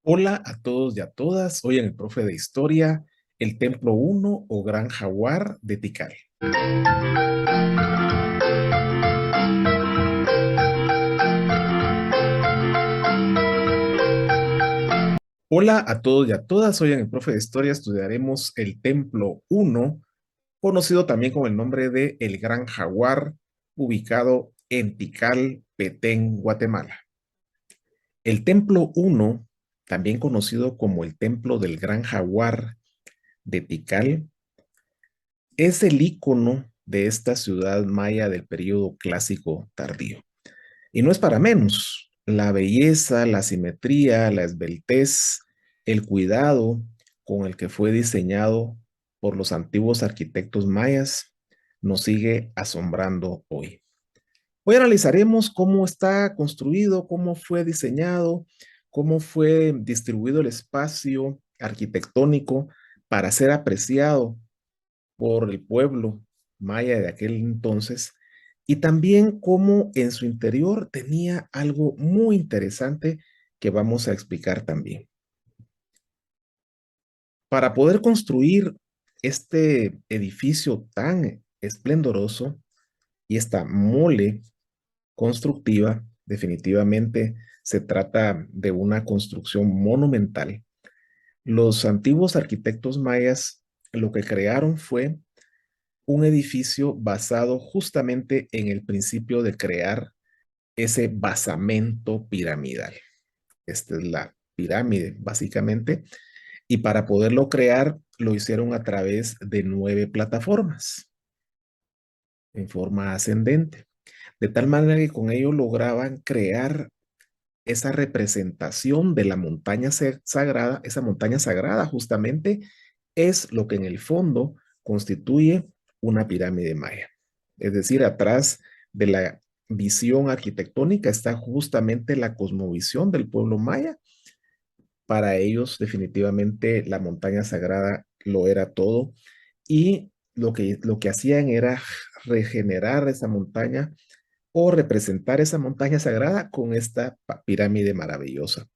Hola a todos y a todas. Hoy en el profe de historia, el Templo Uno o Gran Jaguar de Tikal. Hola a todos y a todas. Hoy en el profe de historia estudiaremos el Templo Uno, conocido también con el nombre de el Gran Jaguar, ubicado en Tikal, Petén, Guatemala. El Templo Uno, también conocido como el Templo del Gran Jaguar de Tikal, es el icono de esta ciudad maya del periodo clásico tardío. Y no es para menos. La belleza, la simetría, la esbeltez, el cuidado con el que fue diseñado por los antiguos arquitectos mayas nos sigue asombrando hoy. Hoy analizaremos cómo está construido, cómo fue diseñado, cómo fue distribuido el espacio arquitectónico para ser apreciado por el pueblo maya de aquel entonces, y también cómo en su interior tenía algo muy interesante que vamos a explicar también. Para poder construir este edificio tan esplendoroso y esta mole constructiva, definitivamente se trata de una construcción monumental. Los antiguos arquitectos mayas lo que crearon fue un edificio basado justamente en el principio de crear ese basamento piramidal. Esta es la pirámide, básicamente. Y para poderlo crear, lo hicieron a través de 9 plataformas en forma ascendente. De tal manera que con ello lograban crear esa representación de la montaña sagrada. Esa montaña sagrada justamente es lo que en el fondo constituye una pirámide maya. Es decir, atrás de la visión arquitectónica está justamente la cosmovisión del pueblo maya. Para ellos definitivamente la montaña sagrada lo era todo, y lo que hacían era regenerar esa montaña o representar esa montaña sagrada con esta pirámide maravillosa.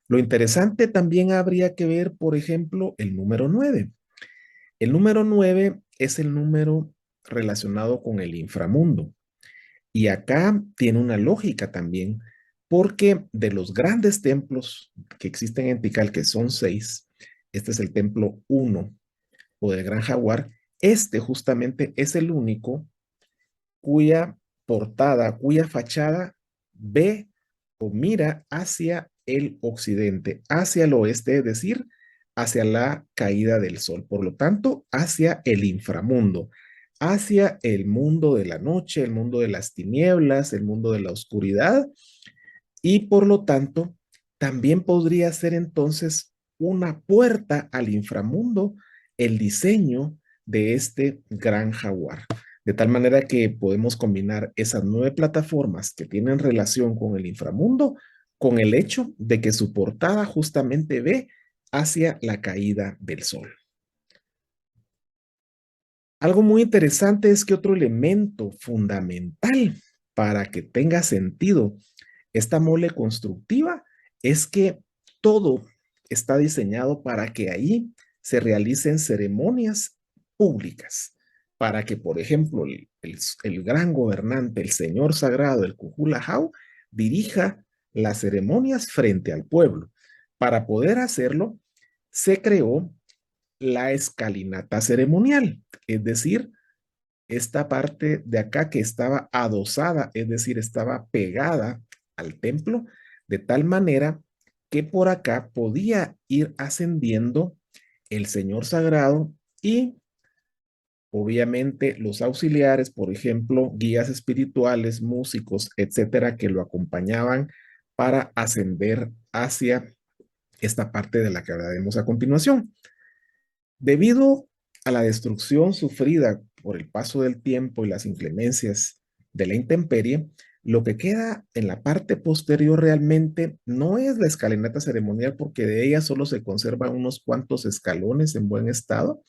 Lo interesante también habría que ver, por ejemplo, el número 9. El número 9 es el número relacionado con el inframundo. Y acá tiene una lógica también, porque de los grandes templos que existen en Tikal, que son 6, este es el templo uno o del Gran Jaguar. Este justamente es el único cuya portada, cuya fachada ve o mira hacia el occidente, hacia el oeste, es decir, hacia la caída del sol. Por lo tanto, hacia el inframundo, hacia el mundo de la noche, el mundo de las tinieblas, el mundo de la oscuridad, y por lo tanto, también podría ser entonces una puerta al inframundo el diseño de este gran jaguar. De tal manera que podemos combinar esas 9 plataformas que tienen relación con el inframundo con el hecho de que su portada justamente ve hacia la caída del sol. Algo muy interesante es que otro elemento fundamental para que tenga sentido esta mole constructiva es que todo está diseñado para que ahí se realicen ceremonias públicas, para que, por ejemplo, el gran gobernante, el señor sagrado, el Cuculajau, dirija las ceremonias frente al pueblo. Para poder hacerlo, se creó la escalinata ceremonial, es decir, esta parte de acá que estaba adosada, es decir, estaba pegada al templo, de tal manera que por acá podía ir ascendiendo el Señor Sagrado y obviamente los auxiliares, por ejemplo, guías espirituales, músicos, etcétera, que lo acompañaban para ascender hacia esta parte de la que hablaremos a continuación. Debido a la destrucción sufrida por el paso del tiempo y las inclemencias de la intemperie, lo que queda en la parte posterior realmente no es la escalinata ceremonial, porque de ella solo se conservan unos cuantos escalones en buen estado.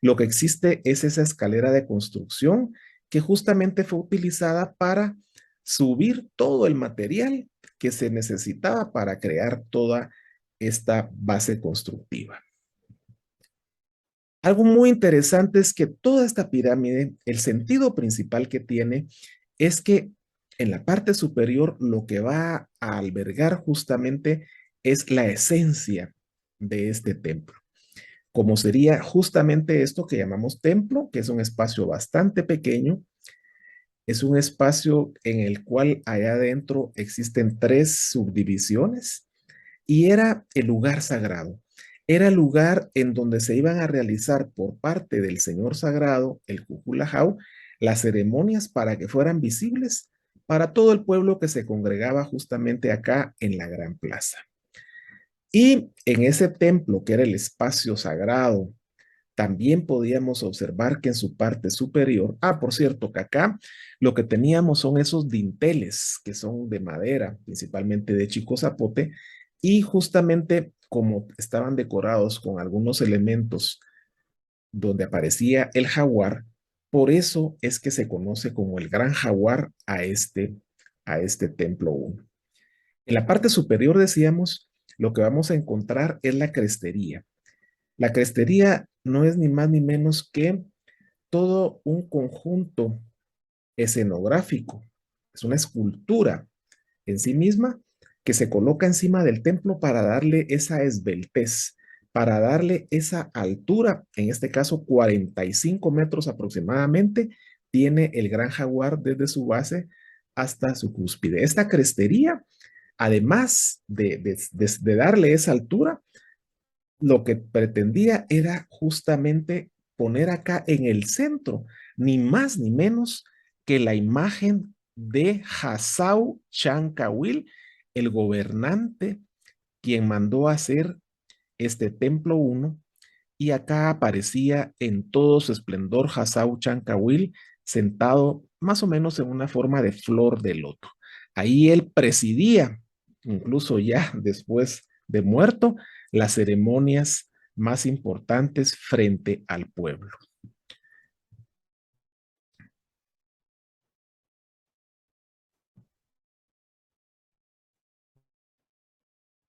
Lo que existe es esa escalera de construcción que justamente fue utilizada para subir todo el material que se necesitaba para crear toda esta base constructiva. Algo muy interesante es que toda esta pirámide, el sentido principal que tiene es que en la parte superior lo que va a albergar justamente es la esencia de este templo, como sería justamente esto que llamamos templo, que es un espacio bastante pequeño, es un espacio en el cual allá adentro existen tres subdivisiones y era el lugar sagrado. Era el lugar en donde se iban a realizar por parte del Señor Sagrado, el Cuculajau, las ceremonias para que fueran visibles para todo el pueblo que se congregaba justamente acá en la Gran Plaza. Y en ese templo, que era el espacio sagrado, también podíamos observar que en su parte superior, por cierto, que acá lo que teníamos son esos dinteles que son de madera, principalmente de chico zapote, y justamente como estaban decorados con algunos elementos donde aparecía el jaguar, por eso es que se conoce como el gran jaguar a este templo 1. En la parte superior decíamos, lo que vamos a encontrar es la crestería. La crestería no es ni más ni menos que todo un conjunto escenográfico, es una escultura en sí misma que se coloca encima del templo para darle esa esbeltez, para darle esa altura, en este caso 45 metros aproximadamente, tiene el gran jaguar desde su base hasta su cúspide. Esta crestería, además de darle esa altura, lo que pretendía era justamente poner acá en el centro, ni más ni menos que la imagen de Hassau Chancawil, el gobernante quien mandó hacer este templo 1, y acá aparecía en todo su esplendor Hassau Chancawil sentado más o menos en una forma de flor de loto. Ahí él presidía, incluso ya después de muerto, las ceremonias más importantes frente al pueblo.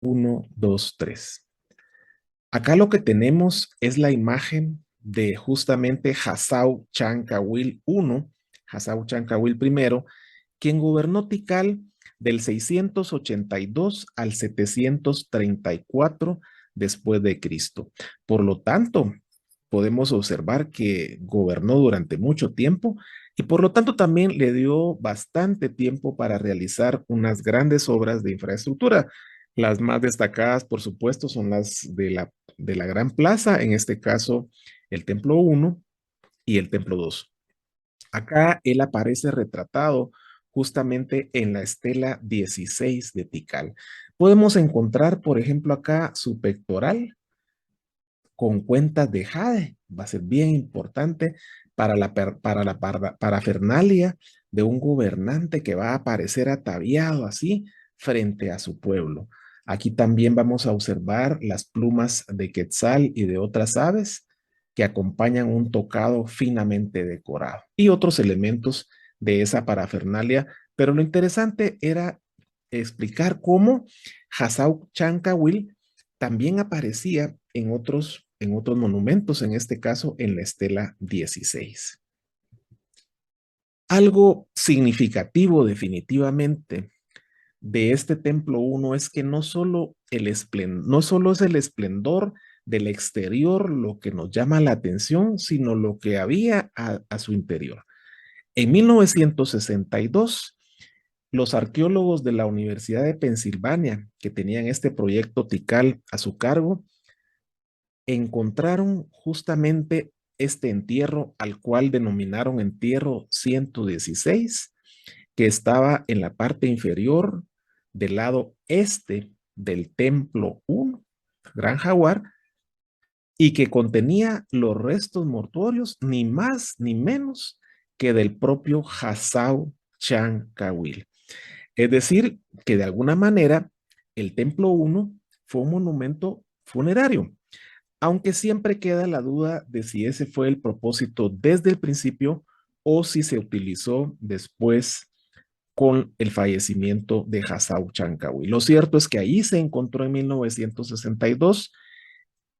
1, 2, 3. Acá lo que tenemos es la imagen de justamente Hassau Chancawil I, Hassau Chancawil I, quien gobernó Tikal del 682 al 734 después de Cristo. Por lo tanto, podemos observar que gobernó durante mucho tiempo y por lo tanto también le dio bastante tiempo para realizar unas grandes obras de infraestructura. Las más destacadas, por supuesto, son las de la Gran Plaza, en este caso el Templo 1 y el Templo 2. Acá él aparece retratado justamente en la estela 16 de Tikal. Podemos encontrar, por ejemplo, acá su pectoral con cuentas de jade. Va a ser bien importante para la parafernalia de un gobernante que va a aparecer ataviado así frente a su pueblo. Aquí también vamos a observar las plumas de quetzal y de otras aves que acompañan un tocado finamente decorado y otros elementos de esa parafernalia. Pero lo interesante era explicar cómo Hassau Chancawil también aparecía en otros monumentos, en este caso en la estela 16. Algo significativo definitivamente de este templo 1 es que no solo es el esplendor del exterior lo que nos llama la atención, sino lo que había a su interior. En 1962, los arqueólogos de la Universidad de Pensilvania, que tenían este proyecto Tikal a su cargo, encontraron justamente este entierro al cual denominaron entierro 116, que estaba en la parte inferior del lado este del templo 1, Gran Jaguar, y que contenía los restos mortuorios ni más ni menos que del propio Hassau Chancawil. Es decir, que de alguna manera el templo 1 fue un monumento funerario, aunque siempre queda la duda de si ese fue el propósito desde el principio o si se utilizó después con el fallecimiento de Hassao Chancawil. Lo cierto es que ahí se encontró en 1962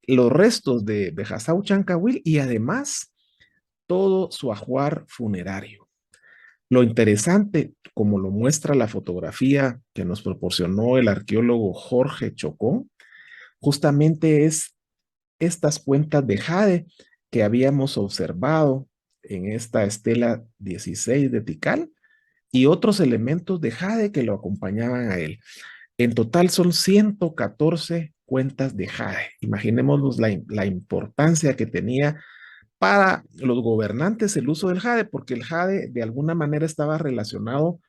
los restos de Hassao Chancawil y además todo su ajuar funerario. Lo interesante, como lo muestra la fotografía que nos proporcionó el arqueólogo Jorge Chocón, justamente es estas cuentas de jade que habíamos observado en esta estela 16 de Tikal y otros elementos de jade que lo acompañaban a él. En total son 114 cuentas de jade. Imaginémonos la importancia que tenía para los gobernantes el uso del jade, porque el jade de alguna manera estaba relacionado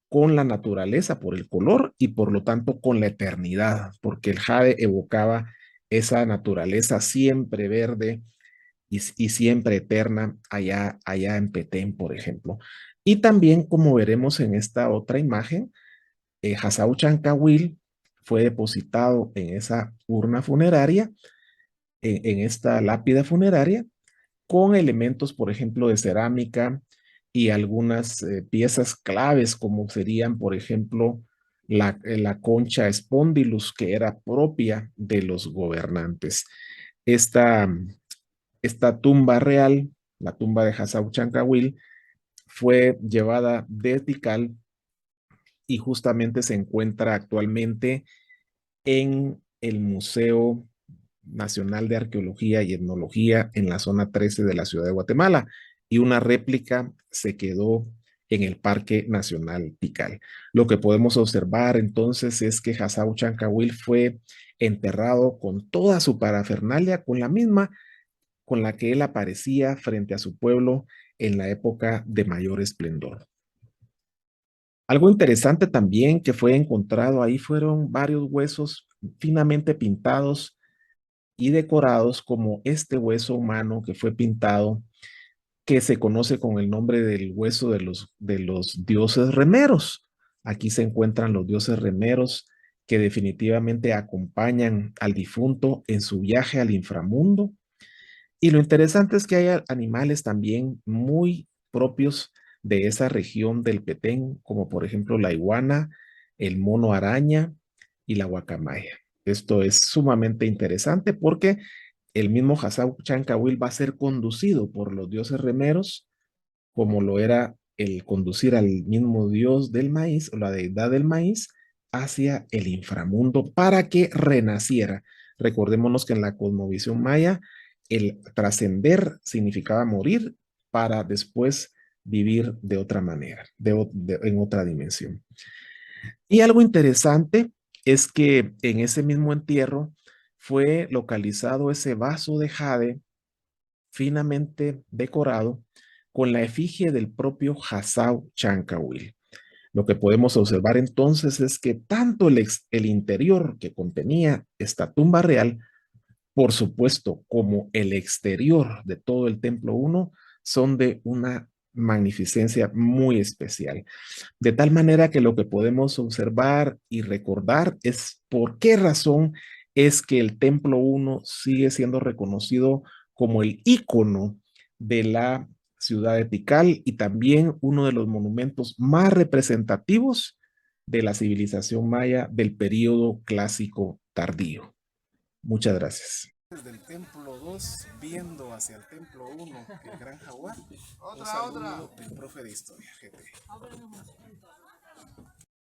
con la naturaleza por el color y por lo tanto con la eternidad, porque el jade evocaba esa naturaleza siempre verde y siempre eterna allá en Petén, por ejemplo. Y también, como veremos en esta otra imagen, Hassao Chancawil fue depositado en esa urna funeraria, en esta lápida funeraria, con elementos, por ejemplo, de cerámica y algunas piezas claves, como serían, por ejemplo, la concha Spondylus, que era propia de los gobernantes. Esta, esta tumba real, la tumba de Hassao Chancawil, fue llevada de Tikal y justamente se encuentra actualmente en el Museo Nacional de Arqueología y Etnología en la zona 13 de la ciudad de Guatemala y una réplica se quedó en el Parque Nacional Tikal. Lo que podemos observar entonces es que Hassao Chancawil fue enterrado con toda su parafernalia, con la misma con la que él aparecía frente a su pueblo en la época de mayor esplendor. Algo interesante también que fue encontrado ahí fueron varios huesos finamente pintados y decorados como este hueso humano que fue pintado, que se conoce con el nombre del hueso de los dioses remeros. Aquí se encuentran los dioses remeros que definitivamente acompañan al difunto en su viaje al inframundo. Y lo interesante es que hay animales también muy propios de esa región del Petén, como por ejemplo la iguana, el mono araña y la guacamaya. Esto es sumamente interesante porque el mismo Hassao Chancawil va a ser conducido por los dioses remeros, como lo era el conducir al mismo dios del maíz o la deidad del maíz hacia el inframundo para que renaciera. Recordémonos que en la cosmovisión maya el trascender significaba morir para después vivir de otra manera, en otra dimensión. Y algo interesante es que en ese mismo entierro fue localizado ese vaso de jade finamente decorado con la efigie del propio Hassao Chancawil. Lo que podemos observar entonces es que tanto el interior que contenía esta tumba real, por supuesto, como el exterior de todo el templo 1 son de una magnificencia muy especial. De tal manera que lo que podemos observar y recordar es por qué razón es que el Templo 1 sigue siendo reconocido como el ícono de la ciudad de Tikal y también uno de los monumentos más representativos de la civilización maya del periodo clásico tardío. Muchas gracias. Desde el templo 2 viendo hacia el templo 1, el Gran Jaguar. Un saludo del profe de historia, GT.